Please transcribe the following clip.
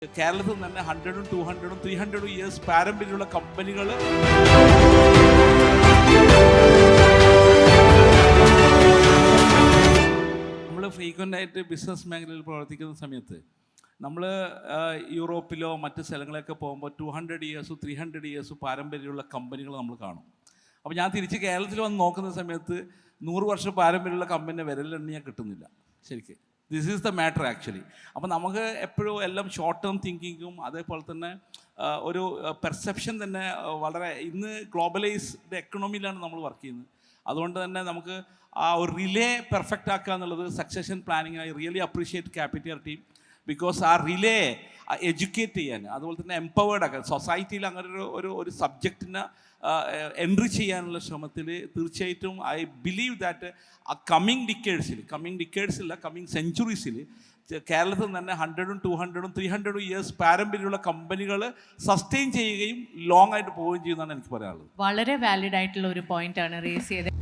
കേരളത്തിൽ തന്നെ 100, 200, 300 ഇയേഴ്സ് പാരമ്പര്യമുള്ള കമ്പനികൾ നമ്മൾ ഫ്രീക്വൻ്റ് ആയിട്ട് ബിസിനസ് മേഖലയിൽ പ്രവർത്തിക്കുന്ന സമയത്ത് നമ്മൾ യൂറോപ്പിലോ മറ്റ് സ്ഥലങ്ങളിലൊക്കെ പോകുമ്പോൾ 200 ഇയേഴ്സും 300 ഇയേഴ്സും പാരമ്പര്യമുള്ള കമ്പനികൾ നമ്മൾ കാണും. അപ്പോൾ ഞാൻ തിരിച്ച് കേരളത്തിൽ വന്ന് നോക്കുന്ന സമയത്ത് 100 വർഷം പാരമ്പര്യമുള്ള കമ്പനിയെ വിരലെണ്ണിയാൽ കിട്ടുന്നില്ല ശരിക്ക്. This is the matter actually. അപ്പോൾ നമുക്ക് എപ്പോഴും എല്ലാം ഷോർട്ട് ടേം തിങ്കിങ്ങും അതേപോലെ തന്നെ ഒരു പെർസെപ്ഷൻ തന്നെ വളരെ ഇന്ന് ഗ്ലോബലൈസ്ഡ് എക്കണോമിയിലാണ് നമ്മൾ വർക്ക് ചെയ്യുന്നത്. അതുകൊണ്ട് തന്നെ നമുക്ക് ആ ഒരു റിലേ പെർഫെക്റ്റ് ആക്കുക എന്നുള്ളത് succession planning. I really appreciate capital team because ആ റിലേ എഡ്യൂക്കേറ്റ് ചെയ്യാൻ അതുപോലെ തന്നെ എംപവേർഡ് ആക്കാൻ സൊസൈറ്റിയിൽ അങ്ങനെ ഒരു സബ്ജക്റ്റിനെ എൻട്രി ചെയ്യാനുള്ള ശ്രമത്തിൽ തീർച്ചയായിട്ടും ഐ ബിലീവ് ദാറ്റ് കമ്മിങ് ഡിക്കേഡ്സില്ല കമ്മിങ് സെഞ്ച്വറീസിൽ കേരളത്തിൽ തന്നെ 100, 200, 300 ഇയേഴ്സ് പാരമ്പര്യമുള്ള കമ്പനികൾ സസ്റ്റെയിൻ ചെയ്യുകയും ലോങ് ആയിട്ട് പോവുകയും ചെയ്യുന്നതാണ് എനിക്ക് പറയാനുള്ളത്. വളരെ വാലിഡ് ആയിട്ടുള്ള ഒരു പോയിന്റ് ആണ് റേസ് ചെയ്തത്.